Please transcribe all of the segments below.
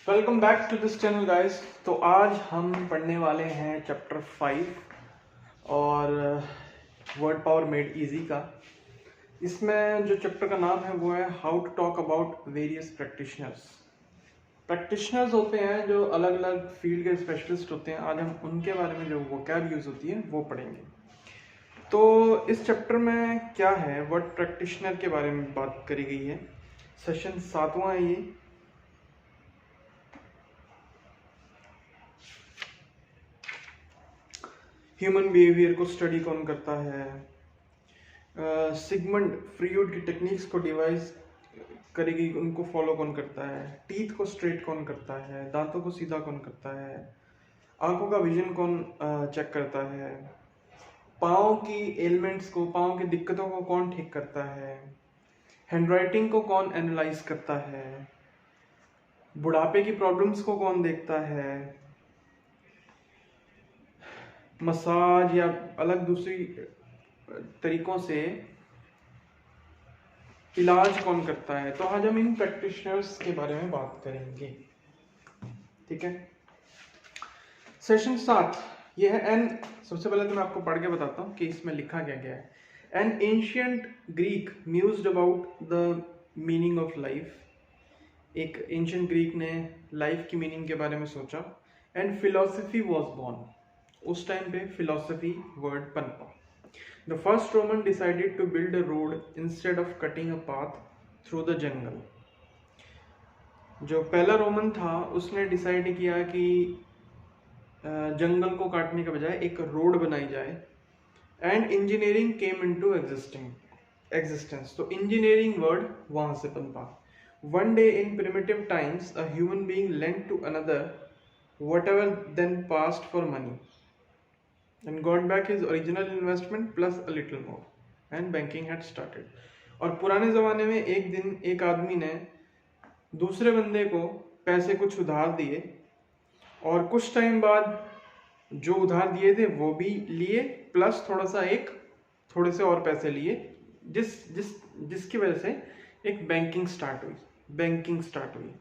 Welcome back to this channel guys. तो आज हम पढ़ने वाले हैं चैप्टर 5 और वर्ड पावर मेड इजी का। इसमें जो चैप्टर का नाम है वो है how to talk about various practitioners. Practitioners होते हैं जो अलग अलग फील्ड के स्पेशलिस्ट होते हैं। आज हम उनके बारे में जो वोकैब यूज़ होती है वो पढ़ेंगे। तो इस चैप्टर में क्या है, वर्ड प्रैक्टिशनर के बारे में बात करी गई है। सेशन 7वां है ये। ह्यूमन बिहेवियर को स्टडी कौन करता है, सिगमंड फ्रीड की टेक्निक्स को डिवाइस करी गई उनको फॉलो कौन करता है, टीथ को स्ट्रेट कौन करता है, दांतों को सीधा कौन करता है, आंखों का विजन कौन चेक करता है, पाँव की एलिमेंट्स को, पाँव की दिक्कतों को कौन ठीक करता है, हैंडराइटिंग को कौन एनालाइज करता है, बुढ़ापे की प्रॉब्लम्स को कौन देखता है, मसाज या अलग दूसरी तरीकों से इलाज कौन करता है। तो आज हम इन प्रैक्टिशनर्स के बारे में बात करेंगे, ठीक है। सेशन 7 ये है एन। सबसे पहले तो मैं आपको पढ़ के बताता हूँ कि इसमें लिखा क्या गया है। An ancient Greek mused about the meaning of life. एक एंशियंट ग्रीक ने लाइफ की मीनिंग के बारे में सोचा। And philosophy was born. उस टाइम पे फिलोसफी वर्ड पनपा। The first Roman decided to build a road instead of cutting a path through the jungle. जो पहला रोमन था उसने डिसाइड किया कि जंगल को काटने के बजाय एक रोड बनाई जाए। And engineering came into existence. तो इंजीनियरिंग वर्ड वहां से पनपा। One day in primitive times a human being lent to another whatever then passed for money and got back his original investment plus a little more and banking had started। और पुराने ज़माने में एक दिन एक आदमी ने दूसरे बंदे को पैसे कुछ उधार दिए और कुछ टाइम बाद जो उधार दिए थे वो भी लिए प्लस थोड़े से और पैसे लिए, जिसकी वजह से एक बैंकिंग स्टार्ट हुई।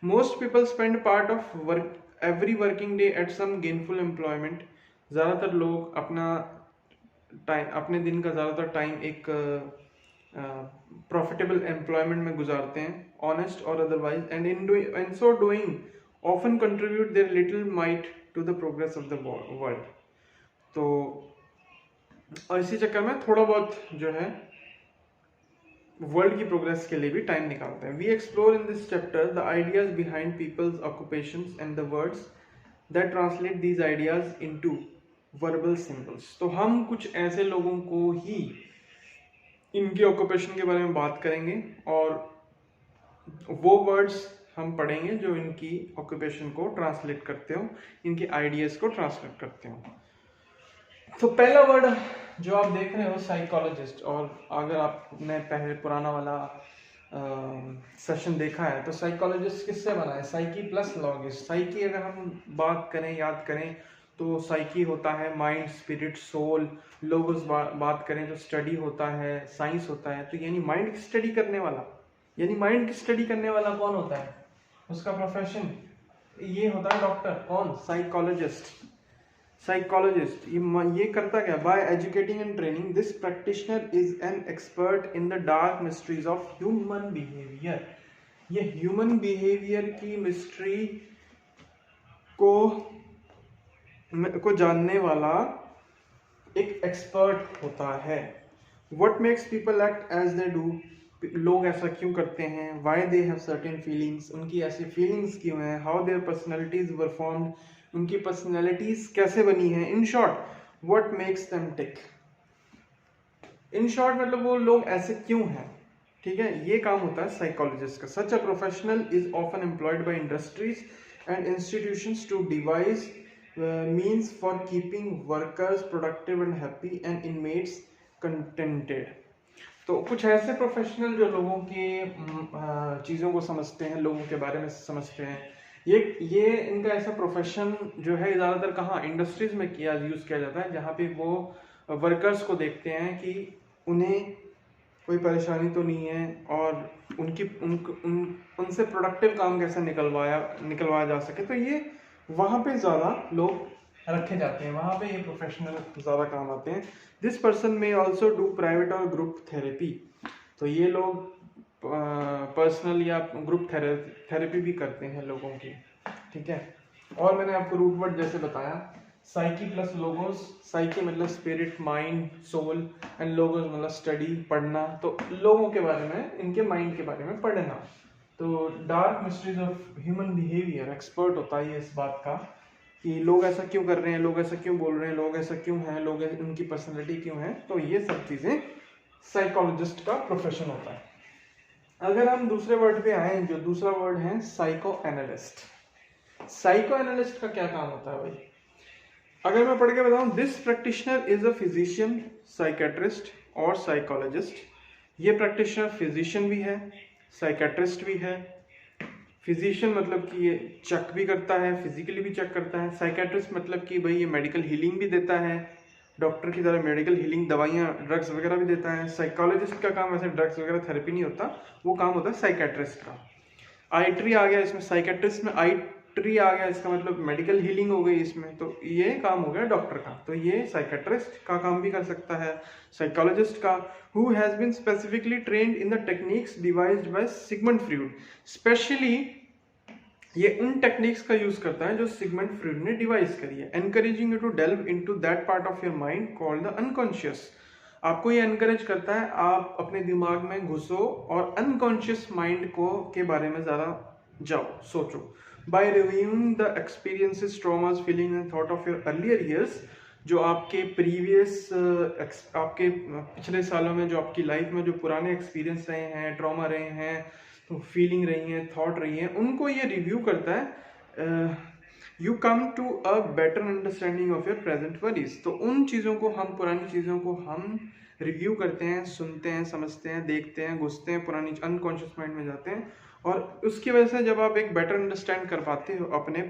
Most people spend part of work every working day at some gainful employment. ज़्यादातर लोग अपने दिन का ज़्यादातर टाइम एक प्रॉफिटेबल एम्प्लॉयमेंट में गुजारते हैं, ऑनेस्ट और otherwise, and in so doing often contribute their little might to the progress of the world. तो और इसी चक्कर में थोड़ा बहुत जो है वर्ल्ड की प्रोग्रेस के लिए भी टाइम निकालते हैं। We explore in this chapter the ideas behind people's occupations and the words that translate these ideas into verbal symbols. तो हम कुछ ऐसे लोगों को ही इनके ऑक्यूपेशन के बारे में बात करेंगे और वो वर्ड्स हम पढ़ेंगे जो इनकी ऑक्यूपेशन को ट्रांसलेट करते हो, इनके आइडियाज को ट्रांसलेट करते हो। तो पहला वर्ड जो आप देख रहे हो साइकोलॉजिस्ट, और अगर आपने पहले पुराना वाला सेशन देखा है तो साइकोलॉजिस्ट किससे बना है, साइकी प्लस लॉगिस्ट। साइकी अगर हम बात करें, याद करें तो साइकी होता है माइंड, स्पिरिट, सोल। लोगोस बात करें तो स्टडी होता है, साइंस होता है। तो यानी माइंड की स्टडी करने वाला कौन होता है, उसका प्रोफेशन ये होता है डॉक्टर। कौन, साइकोलॉजिस्ट। ये करता क्या, by educating and training this practitioner is an expert in the dark mysteries of human behaviour. ये ह्यूमन बिहेवियर की मिस्ट्री को जानने वाला एक एक्सपर्ट होता है। What makes people act as they do? लोग ऐसा क्यों करते हैं, why they have certain feelings, उनकी ऐसी feelings क्यों हैं, how their personalities were formed, उनकी personalities कैसे बनी हैं। In short, what makes them tick? In short मतलब वो लोग ऐसे क्यों हैं, ठीक है। ये काम होता है साइकोलॉजिस्ट का। Such a professional is often employed by industries and institutions to devise means for keeping workers productive and happy and inmates contented। तो कुछ ऐसे प्रोफेशनल जो लोगों की चीज़ों को समझते हैं, लोगों के बारे में समझते हैं। ये इनका ऐसा प्रोफेशन जो है ज़्यादातर कहाँ, इंडस्ट्रीज में यूज़ किया जाता है, जहाँ पे वो वर्कर्स को देखते हैं कि उन्हें कोई परेशानी तो नहीं है, और उनसे प्रोडक्टिव काम कैसे निकलवाया जा सके, तो ये वहाँ पे ज़्यादा लोग रखे जाते हैं, वहाँ पे ये प्रोफेशनल ज़्यादा काम आते हैं। दिस पर्सन में ऑल्सो डू प्राइवेट और ग्रुप थेरेपी, तो ये लोग पर्सनल या ग्रुप थेरेपी भी करते हैं लोगों की, ठीक है। और मैंने आपको रूट वर्ड जैसे बताया, साइकी प्लस लोगोस, साइकी मतलब spirit, mind, soul, and logos मतलब स्टडी, पढ़ना, तो लोगों के बारे में, इनके माइंड के बारे में पढ़ना। तो dark mysteries of human behaviour, expert होता है ये इस बात का कि लोग ऐसा क्यों कर रहे हैं, लोग ऐसा क्यों बोल रहे हैं, लोग ऐसा क्यों हैं, लोग उनकी पर्सनैलिटी क्यों है, तो ये सब चीज़ें साइकोलॉजिस्ट का प्रोफेशन होता है। अगर हम दूसरे वर्ड पे आए, जो दूसरा वर्ड है साइको एनालिस्ट। साइको एनालिस्ट का क्या काम होता है भाई, अगर मैं पढ़ के बताऊं, this practitioner is a physician, psychiatrist और साइकोलॉजिस्ट। ये प्रैक्टिशनर फिजिशियन भी है, साइकेट्रिस्ट भी है। फिजिशियन मतलब कि ये चेक भी करता है, फिजिकली भी चेक करता है। साइकेट्रिस्ट मतलब कि भाई ये मेडिकल हीलिंग भी देता है, डॉक्टर की तरह मेडिकल हीलिंग, दवाइयाँ, ड्रग्स वगैरह भी देता है। साइकोलॉजिस्ट का काम वैसे ड्रग्स वगैरह थेरेपी नहीं होता, वो काम होता है साइकेट्रिस्ट का। आई ट्री आ गया इसमें, साइकेट्रिस्ट में आई ट्री आ गया, इसका मतलब मेडिकल हीलिंग हो गई इसमें, तो ये काम हो गया डॉक्टर का। तो ये साइकेट्रिस्ट का काम भी कर सकता है। साइकोलॉजिस्ट का, who has been specifically trained in the techniques devised by Sigmund Freud, specially ये उन टेक्निक्स का यूज करता है जो सिगमंड फ्रॉइड ने डिवाइस करी है। Encouraging you to delve into that part of your mind called the unconscious, आपको ये एनकरेज करता है आप अपने दिमाग में घुसो और अनकॉन्शियस माइंड को के बारे में ज़्यादा जाओ, सोचो। By reviewing the experiences, traumas, feeling and thought of your earlier years, जो आपके प्रीवियस आपके पिछले सालों में जो आपकी लाइफ में जो पुराने एक्सपीरियंस रहे हैं, ट्रॉमा रहे हैं, तो फीलिंग रही हैं, थॉट रही हैं, उनको ये रिव्यू करता है। You come to a better understanding of your present worries, तो उन चीज़ों को हम, पुरानी चीज़ों को हम रिव्यू करते हैं, सुनते हैं, समझते हैं, देखते हैं, घुसते हैं, पुरानी अनकॉन्शियस माइंड में जाते हैं, और उसकी वजह से जब आप एक बेटर अंडरस्टैंड कर पाते हो अपने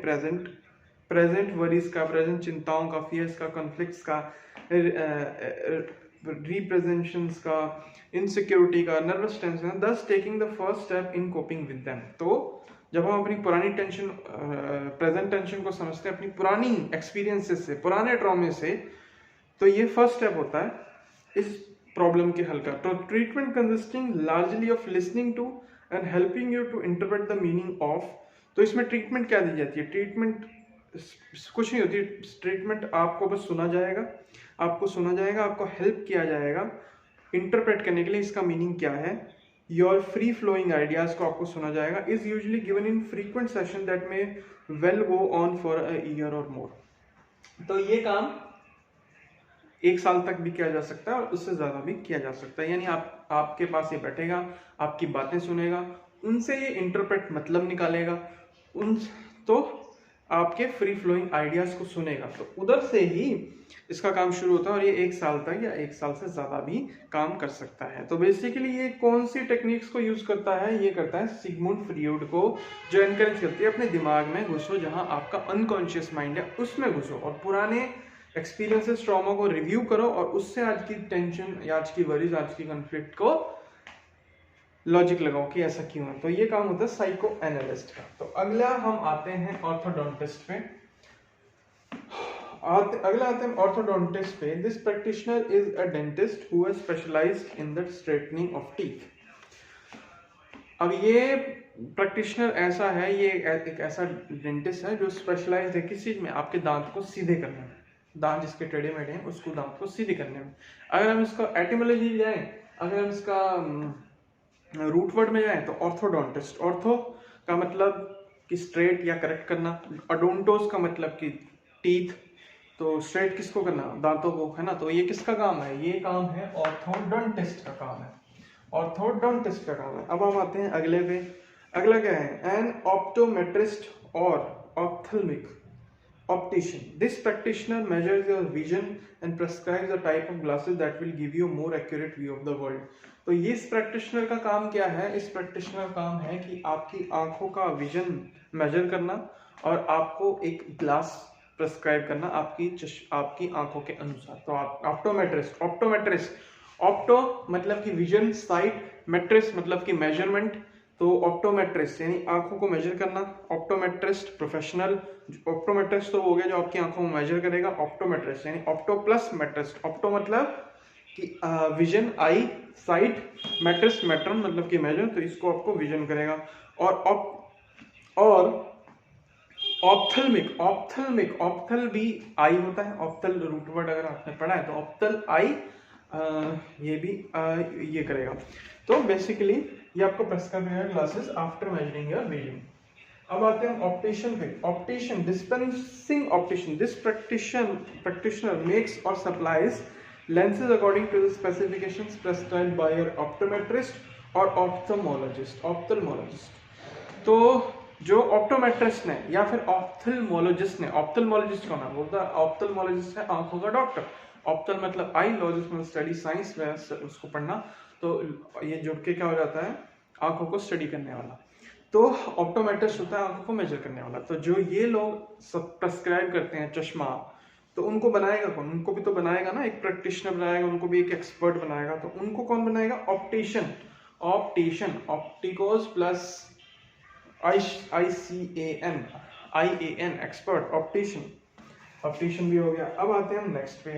प्रेजेंट वरीज का, प्रेजेंट चिंताओं का, फियर्स का, कॉन्फ्लिक्ट्स का, रिप्रेजेंशंस का, इनसिक्योरिटी का, नर्वस टेंशन, दस taking the first step in coping with them. तो जब हम अपनी पुरानी टेंशन, प्रेजेंट टेंशन को समझते हैं अपनी पुरानी एक्सपीरियंसेस से, पुराने ट्रॉमे से, तो ये फर्स्ट स्टेप होता है इस प्रॉब्लम के हल का। तो treatment consisting largely of listening to and helping you to interpret the meaning of, तो इसमें ट्रीटमेंट क्या दी जाती है, ट्रीटमेंट कुछ नहीं होती, ट्रीटमेंट आपको बस सुना जाएगा, आपको हेल्प किया जाएगा इंटरप्रेट करने के लिए इसका मीनिंग क्या है। योर फ्री फ्लोइंग आइडियाज को आपको सुना जाएगा, is usually given in frequent session that में well go on for a year और मोर। तो ये काम 1 साल तक भी किया जा सकता है और उससे ज्यादा भी किया जा सकता है, यानी आपके पास ये बैठेगा, आपकी बातें सुनेगा, उनसे ये इंटरप्रेट मतलब निकालेगा, उन तो आपके फ्री फ्लोइंग आइडियाज को सुनेगा, तो उधर से ही इसका काम शुरू होता है, और ये 1 साल तक या 1 साल से ज्यादा भी काम कर सकता है। तो बेसिकली ये कौन सी टेक्निक्स को यूज करता है, ये करता है सिगमुंड फ्रॉइड को, जो एनकरेज करती है अपने दिमाग में घुसो, जहां आपका अनकॉन्शियस माइंड है उसमें घुसो, और पुराने एक्सपीरियंसेस, ट्रॉमा को रिव्यू करो, और उससे आज की टेंशन या आज की वरीज, आज की कॉन्फ्लिक्ट को लॉजिक लगाओ कि ऐसा क्यों है। तो ये काम होता है साइको एनालिस्ट का। तो अगला हम आते हैं ऑर्थोडोंटिस्ट पे। अगला आते हैं ऑर्थोडोंटिस्ट पे। This practitioner is a dentist who has specialised in the straightening of teeth. अब ये प्रैक्टिशनर ऐसा है, ये एक ऐसा डेंटिस्ट है जो स्पेशलाइज्ड है किस चीज में, आपके दांत को सीधे करने में, दांत जिसके टेढ़े मेढ़े हैं उसको दांत को सीधे करने में। अगर हम इसका एटिमोलॉजी जाएं, अगर हम इसका रूट वर्ड में जाए तो ऑर्थोडोंटिस्ट, ऑर्थो का मतलब कि स्ट्रेट या करेक्ट करना, अडोंटोस का मतलब कि टीथ, तो स्ट्रेट किसको करना, दांतों को, है ना। तो ये किसका काम है, ये काम है ऑर्थोडोंटिस्ट का काम है, ऑर्थोडोंटिस्ट का काम है। अब हम आते हैं अगले पे। अगला क्या है, एन ऑप्टोमेट्रिस्ट और ophthalmic optician. This practitioner measures your vision and prescribes a type of glasses that will give you a more accurate view of the world. तो ये इस प्रैक्टिशनर का काम क्या है, इस प्रैक्टिशनर का काम है कि आपकी आंखों का विजन मेजर करना और आपको एक ग्लास प्रेस्क्राइब करना आपकी आंखों के अनुसार। तो आप ऑप्टोमेट्रिस्ट ऑप्टो मतलब कि विजन, साइट, मेट्रिस्ट मतलब कि मेजरमेंट। तो ऑप्टोमेट्रिस्ट यानी आंखों को मेजर करना, ऑप्टोमेट्रिस्ट प्रोफेशनल। ऑप्टोमेट्रिस्ट तो हो गया जो आपकी आंखों को मेजर करेगा, ऑप्टोमेट्रिस्ट यानी ऑप्टो प्लस मेट्रिस्ट। ऑप्टो मतलब कि विजन आई, साइट, मेट्रिस्ट मेट्रन मतलब कि मेजर, तो इसको आपको विजन करेगा। और ऑप्थल्मिक, ऑप्थल्मिक, ऑप्थल भी आई होता है, ऑप्थल रूट वर्ड अगर आपने पढ़ा है तो ऑप्थल आई ये भी ये करेगा। तो बेसिकली ये आपको प्रेस्क्राइब करेगा glasses after measuring your vision. अब आते हैं ऑप्टिशियन पे। Optician, dispensing optician, this practitioner makes और supplies lenses according to the specifications prescribed by your optometrist or ophthalmologist। तो जो ऑप्टोमेट्रिस्ट ने या फिर ऑप्थल्मोलॉजिस्ट ने, ऑप्थल्मोलॉजिस्ट कौन है, वो ऑप्थल्मोलॉजिस्ट है आंखों का डॉक्टर। ऑप्थल मतलब आई, लॉजिस्ट मतलब स्टडी साइंस, उसको पढ़ना, तो ये जुड़ के क्या हो जाता है, आंखों को स्टडी करने वाला। तो ऑप्टोमेट्रिस्ट होता है आंखों को मेजर करने वाला। तो जो ये लोग सब प्रेस्क्राइब करते हैं चश्मा, तो उनको बनाएगा कौन, उनको भी तो बनाएगा ना, एक प्रैक्टिशनर बनाएगा, उनको भी एक एक्सपर्ट बनाएगा। तो उनको कौन बनाएगा, ऑप्टिशियन। ऑप्टिशियन, ऑप्टिकोस plus ICAN, IAN, expert, optician. Optician भी हो गया। अब आते हैं हम नेक्स्ट पे,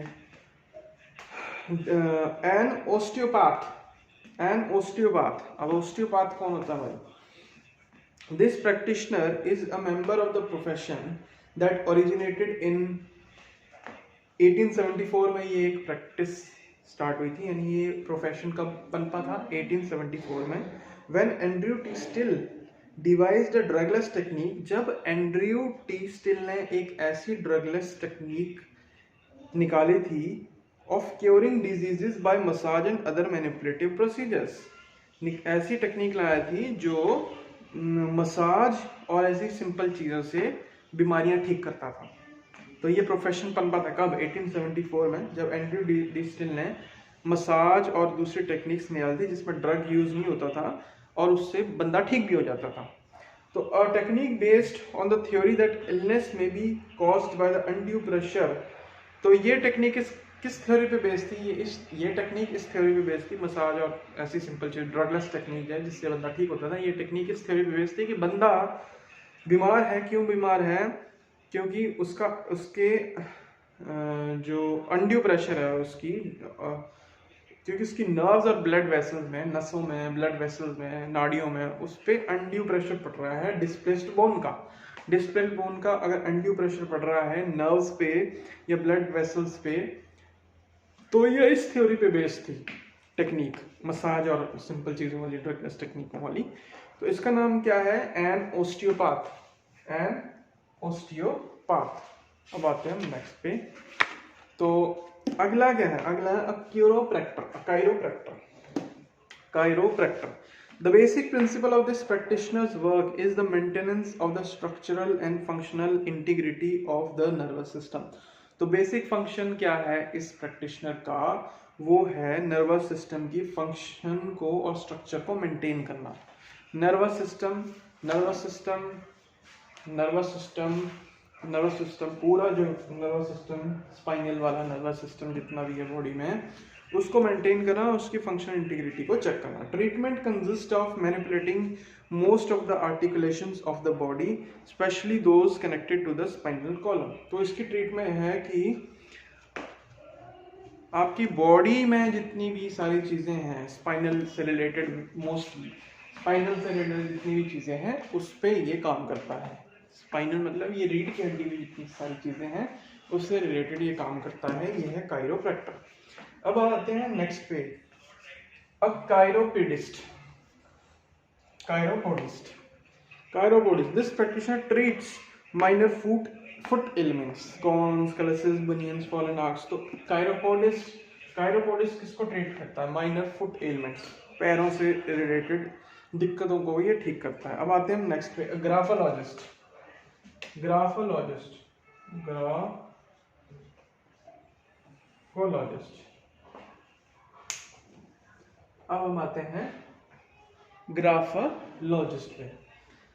एन ओस्टियोपैथ। एन ओस्टियोपैथ, अब ओस्टियोपैथ कौन होता है भाई, this practitioner is a member of the profession that originated in 1874 में ये एक प्रैक्टिस स्टार्ट हुई थी, यानी ये प्रोफेशन कब पनपा था, 1874 में। When Andrew T Still devised a drugless technique, जब एंड्रयू टी स्टिल ने एक ऐसी ड्रगलेस टेक्निक निकाली थी of curing diseases by massage and other manipulative procedures. ऐसी टेक्निक लाया थी जो मसाज और ऐसी सिंपल चीज़ों से बीमारियां ठीक करता था। तो ये प्रोफेशन पनपा था कब, 1874 में, जब एंड्रयू डी स्टिल ने मसाज और दूसरी टेक्निक्स निकाली थी जिसमें ड्रग यूज नहीं होता था और उससे बंदा ठीक भी हो जाता था। तो a technique based on the theory that illness may be caused by the undue pressure. तो ये टेक्निक किस थ्योरी पे बेस्ड थी, ये टेक्निक इस थ्योरी पे बेस्ड थी, मसाज और ऐसी सिंपल चीज ड्रगलेस टेक्निक है जिससे बंदा ठीक होता था। ये टेक्निक इस थ्योरी पे बेस्ड थी कि बंदा बीमार है, क्यों बीमार है, क्योंकि उसके जो अनड्यू प्रेशर है उसकी, क्योंकि उसकी नर्व्स और ब्लड वेसल्स में, नसों में, ब्लड वेसल्स में, नाड़ियों में, उस पर अनड्यू प्रेशर पड़ रहा है डिस्प्लेस्ड बोन का। डिस्प्लेस्ड बोन का अगर अनड्यू प्रेशर पड़ रहा है नर्व्स पे या ब्लड वेसल्स पे, तो ये इस थ्योरी पे बेस्ड थी टेक्निक, मसाज और सिंपल चीज़ों वाली, ड्रगलेस टेक्निकों वाली। तो इसका नाम क्या है, एन ओस्टियोपैथ, एन ओस्टियोपैथ। अब आते हैं हम नेक्स्ट पे। तो अगला क्या है, अगला है chiropractor, chiropractor. Chiropractor, the basic principle of this practitioner's work is the maintenance of the structural and functional integrity of the nervous system। तो बेसिक फंक्शन क्या है इस प्रैक्टिशनर का, वो है नर्वस सिस्टम की फंक्शन को और स्ट्रक्चर को मेंटेन करना। Nervous system, nervous system, nervous system, nervous system, पूरा जो नर्वस सिस्टम, स्पाइनल वाला नर्वस सिस्टम जितना भी है बॉडी में, उसको मेंटेन करना, उसकी फंक्शनल इंटीग्रिटी को चेक करना। Treatment consist of manipulating most of the articulations of the body, specially those connected to the spinal column. तो इसकी ट्रीटमेंट है कि आपकी बॉडी में जितनी भी सारी चीज़ें हैं स्पाइनल से रिलेटेड, मोस्टली स्पाइनल से रिलेटेड जितनी भी चीज़ें हैं उस पर ये काम करता है। स्पाइनल मतलब ये रीढ़ की हड्डी में जितनी सारी चीज़ें हैं उससे रिलेटेड ये काम करता है, ये है काइरोप्रैक्टर। अब आते हैं नेक्स्ट पे, अब chiropedist, chiropodist, chiropodist, this practitioner treats minor foot ailments, corns, calluses, bunions, fallen arches. तो काइरोपोडिस्ट, काइरोपोडिस्ट किसको ट्रीट करता है, माइनर फुट एलिमेंट्स, पैरों से रिलेटेड दिक्कतों को ये ठीक करता है। अब आते हैं नेक्स्ट पे, ग्राफोलॉजिस्ट, ग्राफोलॉजिस्ट, ग्राफोलॉजिस्ट। अब हम आते हैं ग्राफोलॉजिस्ट पे।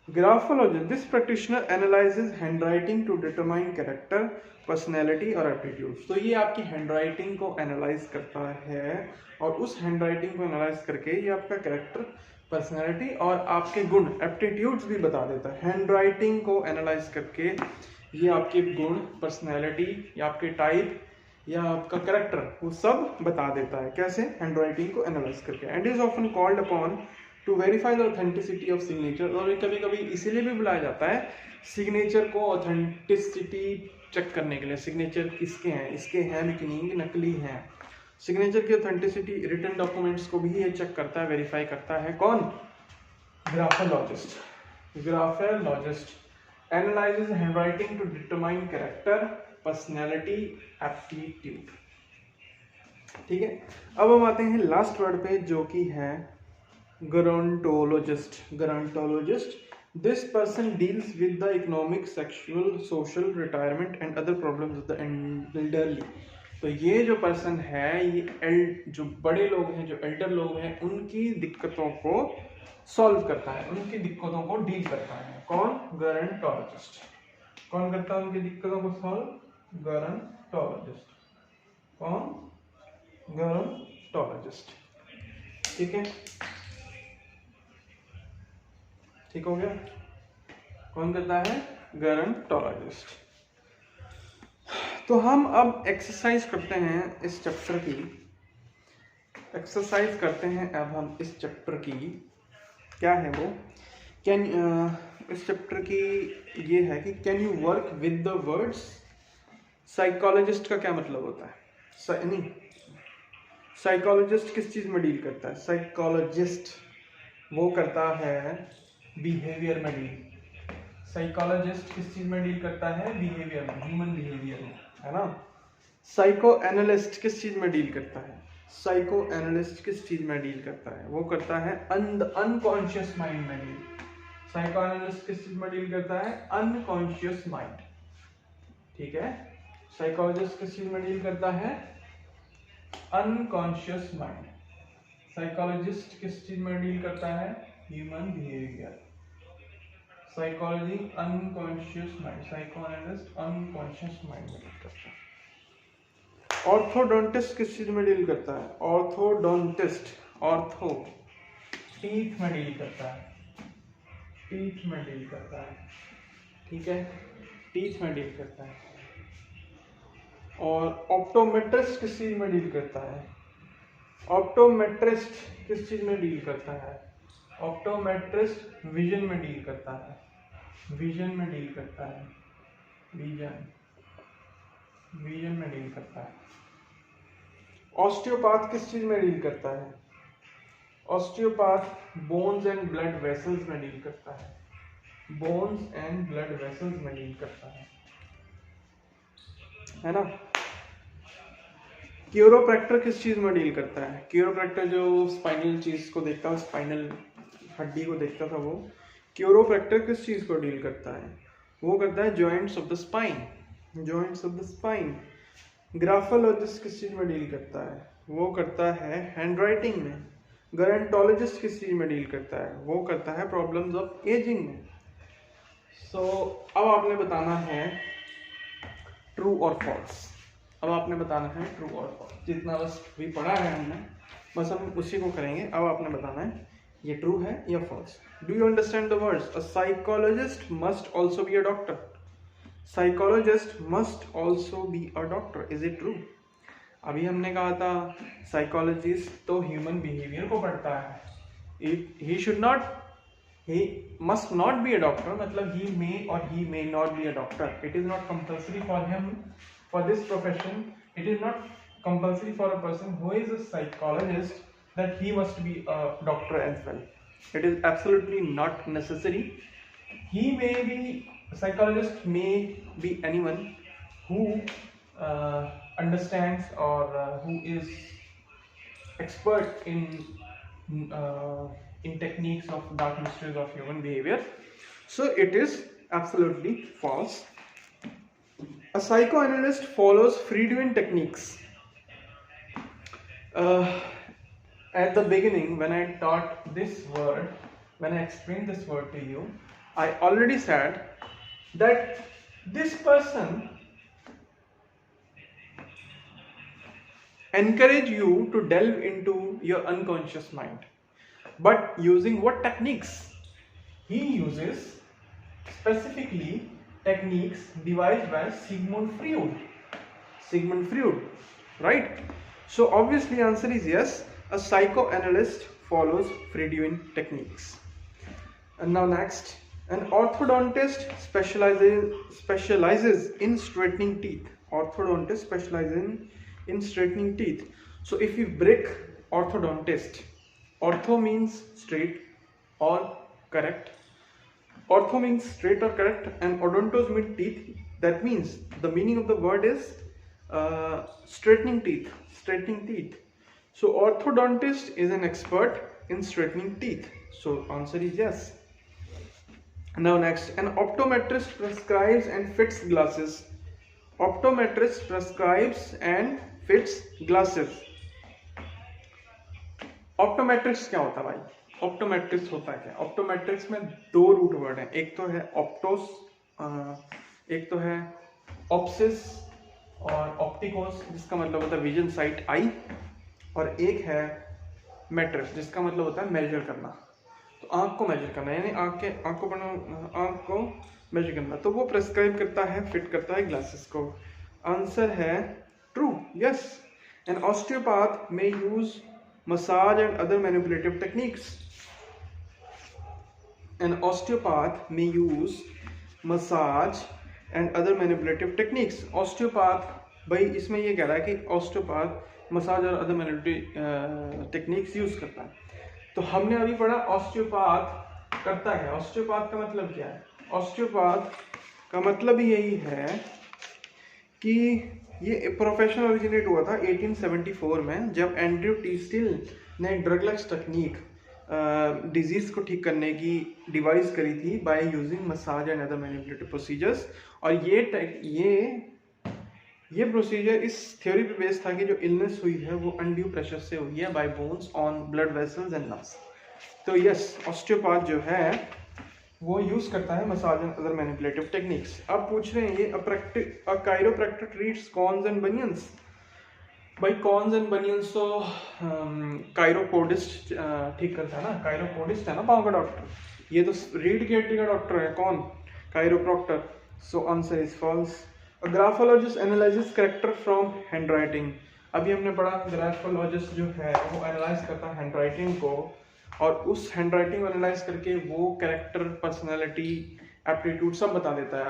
Graphologist, this practitioner analyses handwriting to determine character, personality और एप्टीट्यूड। तो ये आपकी हैंडराइटिंग को एनालाइज करता है और उस हैंडराइटिंग को एनालाइज करके ये आपका कैरेक्टर, पर्सनैलिटी और आपके गुण, एप्टीट्यूड्स भी बता देता है। हैंडराइटिंग को एनालाइज करके ये आपके गुण, पर्सनैलिटी या आपके टाइप या आपका कैरेक्टर वो सब बता देता है। कैसे? हैंडराइटिंग को एनालाइज करके। And is often called upon two verify the authenticity of signature. और कभी कभी इसीलिए भी बुलाया जाता है सिग्नेचर को ऑथेंटिसिटी चेक करने के लिए। सिग्नेचर किसके हैं, इसके हैं कि नहीं, नकली हैं। सिग्नेचर की ऑथेंटिसिटी रिटन डॉक्यूमेंट्स को भी ये चेक करता है, वेरीफाई करता है। कौन? Graphologist. Graphologist analyses handwriting to determine character, personality, aptitude. ठीक है, अब हम आते हैं लास्ट वर्ड पे जो कि है gerontologist. Gerontologist, this person deals with the economic, sexual, social, retirement and other problems of the elderly. तो ये जो पर्सन है, ये जो बड़े लोग हैं, जो एल्डर लोग हैं, उनकी दिक्कतों को सॉल्व करता है, उनकी दिक्कतों को डील करता है। कौन? gerontologist। कौन करता है उनकी दिक्कतों को सॉल्व? gerontologist। कौन? gerontologist। ठीक है, ठीक हो गया। कौन करता है? gerontologist। तो हम अब एक्सरसाइज करते हैं इस चैप्टर की। एक्सरसाइज करते हैं अब हम इस चैप्टर की। क्या है वो? कैन इस चैप्टर की ये है कि can you work with the words. Psychologist का क्या मतलब होता है? नहीं, साइकोलॉजिस्ट किस चीज में डील करता है? साइकोलॉजिस्ट वो करता है बिहेवियर में डील। साइकोलॉजिस्ट किस चीज में डील करता है? बिहेवियर में, ह्यूमन बिहेवियर में, है ना। साइको एनालिस्ट किस चीज में डील करता है? साइको एनालिस्ट किस चीज में डील करता है? वो करता है अनकॉन्शियस माइंड में डील। साइको एनालिस्ट किस चीज में डील करता है? Unconscious mind. ठीक है, साइकोलॉजिस्ट किस चीज में डील करता है? Unconscious mind. साइकोलॉजिस्ट किस चीज में डील करता है? Human behaviour. Psychology unconscious mind, psychoanalyst unconscious mind में डील करता है। ऑर्थोडोंटिस्ट किस चीज में डील करता है? ऑर्थोडोंटिस्ट, ऑर्थो टीथ में डील करता है, टीथ में डील करता है। ठीक है, टीथ में डील करता है। और ऑप्टोमेट्रिस्ट किस चीज में डील करता है? ऑप्टोमेट्रिस्ट किस चीज में डील करता है? ऑप्टोमेट्रिस्ट विजन में डील करता है, विजन में डील करता है, विजन में डील करता है। ऑस्टियोपैथ किस चीज में डील करता है? Osteopath bones and blood vessels में डील करता है, बोन्स एंड ब्लड वेसल्स में डील करता है ना। क्यूरोप्रैक्टर किस चीज में डील करता है? क्यूरोप्रैक्टर जो स्पाइनल चीज को देखता है, स्पाइनल हड्डी को देखता था, वो क्यूरोप्रैक्टर किस चीज को डील करता है? वो करता है joints of the spine, joints of the spine. Graphologist किस चीज में डील करता है? वो करता है हैंडराइटिंग में। गेरोंटोलॉजिस्ट किस चीज में डील करता है? वो करता है प्रॉब्लम्स ऑफ एजिंग में। सो अब आपने बताना है ट्रू और फॉल्स। अब आपने बताना है ट्रू और फॉल्स। जितना बस भी पढ़ा है हमने, बस हम उसी को करेंगे। अब आपने बताना है ये ट्रू है या false. Do you understand the words? A psychologist must also be a doctor. Psychologist must also be a doctor. Is it true? अभी हमने कहा था साइकोलॉजिस्ट तो ह्यूमन बिहेवियर को पढ़ता है। He should not, he must not be a doctor, मतलब he may or he may not be a doctor. It is not compulsory for him, for this profession. It is not compulsory for a person who is a psychologist that he must be a doctor as well. It is absolutely not necessary. He may be, a psychologist may be anyone who understands or who is expert in techniques of dark mysteries of human behavior. So it is absolutely false. A psychoanalyst follows Freudian techniques. At the beginning, when I taught this word, when I explained this word to you, I already said that this person encourage you to delve into your unconscious mind, but using what techniques? He uses specifically techniques devised by Sigmund Freud, right? So obviously answer is yes. A psychoanalyst follows Freudian techniques. And now next, an orthodontist specializes in straightening teeth. Orthodontist specializes in straightening teeth. So if we break orthodontist, ortho means straight or correct. Ortho means straight or correct, and odontos mean teeth. That means the meaning of the word is straightening teeth. Straightening teeth. So orthodontist is an expert in straightening teeth. So answer is yes. Now next, an optometrist prescribes and fits glasses. Optometrist prescribes and fits glasses. ऑप्टोमेट्रिक्स क्या होता है भाई? ऑप्टोमेट्रिक्स होता है क्या? ऑप्टोमेट्रिक्स में दो root word हैं, एक तो है ऑप्टोस, एक तो है ऑप्सिस और ऑप्टिकोस जिसका मतलब होता है विजन साइट आई, और एक है मैट्रिक्स जिसका मतलब होता है मेजर करना, तो आंख को मेजर करना, यानी आंख को मेजर करना, तो वो प्रेस्क्राइब करता है, फिट करता है ग्लासेस को। आंसर है true, yes. An osteopath may use massage and other manipulative techniques. An osteopath may use massage and other manipulative techniques. Osteopath भाई इसमें ये कह रहा है कि osteopath massage और other manipulative techniques यूज करता है। तो हमने अभी पढ़ा osteopath करता है। osteopath का मतलब क्या है? osteopath का मतलब यही है कि ये प्रोफेशन ओरिजिनेट हुआ था 1874 में, जब एंड्रयू टी स्टिल ने ड्रगलेस टेक्निक डिजीज को ठीक करने की डिवाइस करी थी by using massage and other manipulative procedures. और ये प्रोसीजर इस थ्योरी पे बेस्ड था कि जो इलनेस हुई है वो अनड्यू प्रेशर से हुई है bye bones on blood vessels and nerves. तो यस, ऑस्टियोपैथ जो है वो यूज करता है massage and other manipulative techniques. अब पूछ रहे हैं ये अ कायरोप्रैक्टर ट्रीट्स कॉन्स एंड बनियंस। भाई कॉन्स एंड बनियंस तो कायरोपोडिस्ट ठीक करता है ना, कायरोपोडिस्ट है ना पाँव का डॉक्टर। ये तो रीढ़ की हड्डी का डॉक्टर है, कौन? Chiropractor. So answer is false. A graphologist analyses character from handwriting. अभी हमने पढ़ा ग्राफोलॉजिस्ट जो है वो एनालाइज करता है हैंडराइटिंग को, और उस हैंडराइटिंग को एनालाइज करके वो कैरेक्टर, पर्सनालिटी, एप्टीट्यूड सब बता देता है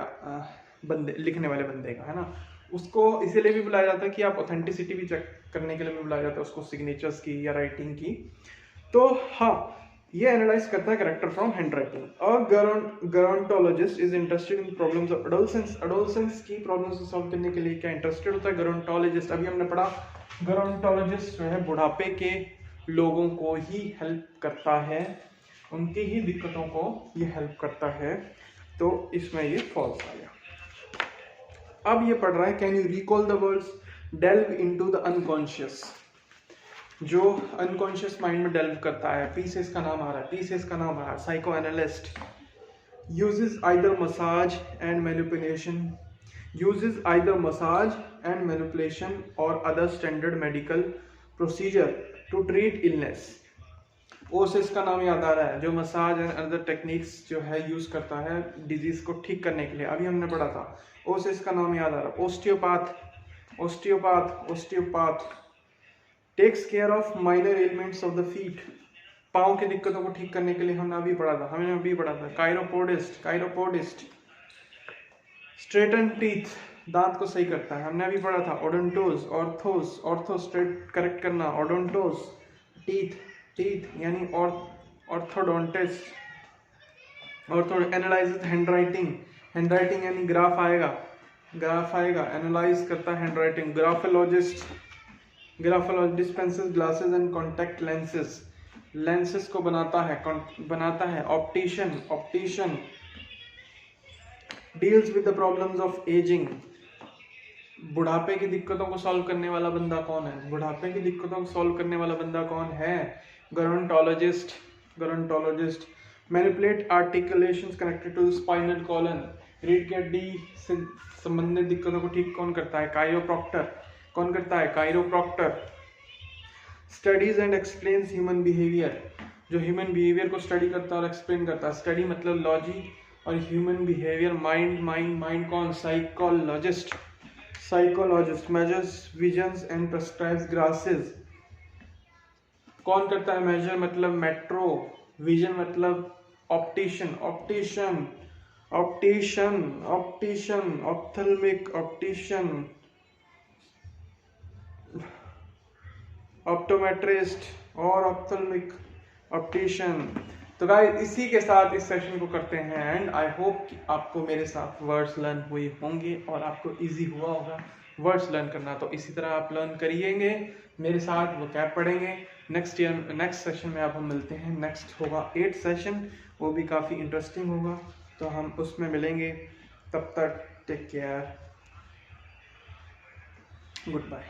बंदे, लिखने वाले बंदे का, है ना। उसको इसीलिए भी बुलाया जाता है कि आप ऑथेंटिसिटी भी चेक करने के लिए भी बुलाया जाता है उसको, सिग्नेचर्स की या राइटिंग की। तो हाँ, ये एनालाइज करता है कैरेक्टर फ्रॉम हैंडराइटिंग। और gerontologist is interested in problems of adolescence. Adolescence की प्रॉब्लम्स को सॉल्व करने के लिए क्या इंटरेस्टेड होता है गेरोंटोलॉजिस्ट? अभी हमने पढ़ा गेरोंटोलॉजिस्ट जो है बुढ़ापे के लोगों को ही हेल्प करता है, उनकी ही दिक्कतों को ये हेल्प करता है, तो इसमें ये फॉल्स आ गया। अब ये पढ़ रहा है can you recall the words delve into the unconscious. जो अनकॉन्शियस माइंड में डेल्व करता है, पी से इसका नाम आ रहा है, पी से इसका नाम आ रहा है psychoanalyst. Uses either massage and manipulation, uses either massage and manipulation और other standard medical procedure to treat illness. O से इसका नाम याद आ रहा है, जो मसाज एंड अदर टेक्निक्स जो है यूज करता है डिजीज को ठीक करने के लिए, अभी हमने पढ़ा था। ओ से इसका नाम याद आ रहा है osteopath. Osteopath takes care of minor ailments of the feet. पाँव की दिक्कतों को ठीक करने के लिए हमने अभी पढ़ा था कायरोपोडिस्ट स्ट्रेटन टीथ, दांत को सही करता है, हमने अभी पढ़ा था। ओडोंटोस, ऑर्थो स्ट्रेट करेक्ट करना, ओडोंटोस टीथ यानी ऑर्थोडोंटिस्ट। एनालाइज हैंडराइटिंग यानी ग्राफ आएगा, एनालाइज करता है handwriting. Graphologist dispenses glasses and contact lenses को बनाता है। Optician deals with the problems of ageing. बुढ़ापे की दिक्कतों को सॉल्व करने वाला बंदा कौन है? बुढ़ापे की दिक्कतों को सॉल्व करने वाला बंदा कौन है? Gerontologist. Manipulate articulations connected to spinal column. रीढ़ की हड्डी से संबंधित दिक्कतों को ठीक कौन करता है? कायरोप्रॉक्टर। कौन करता है? Chiropractor. Studies and explains human behaviour, जो ह्यूमन बिहेवियर को स्टडी करता है और एक्सप्लेन करता है। स्टडी मतलब लॉजिक और ह्यूमन बिहेवियर माइंड, माइंड कौन? Psychologist. Psychologist measures visions and prescribes glasses. कौन करता है मेजर? मतलब मेट्रो। विजन मतलब optician, optician, optician, optician, ophthalmic optician, optometrist और ऑप्थेल्मिक ऑप्टिशियन। तो गाइस इसी के साथ इस सेशन को करते हैं एंड आई होप कि आपको मेरे साथ वर्ड्स लर्न हुए होंगे और आपको इजी हुआ होगा वर्ड्स लर्न करना। तो इसी तरह आप लर्न करिएंगे मेरे साथ, वो कैप पढ़ेंगे। नेक्स्ट सेशन में अब हम मिलते हैं। नेक्स्ट होगा 8th सेशन, वो भी काफ़ी इंटरेस्टिंग होगा, तो हम उसमें मिलेंगे। तब तक टेक केयर, गुड बाय।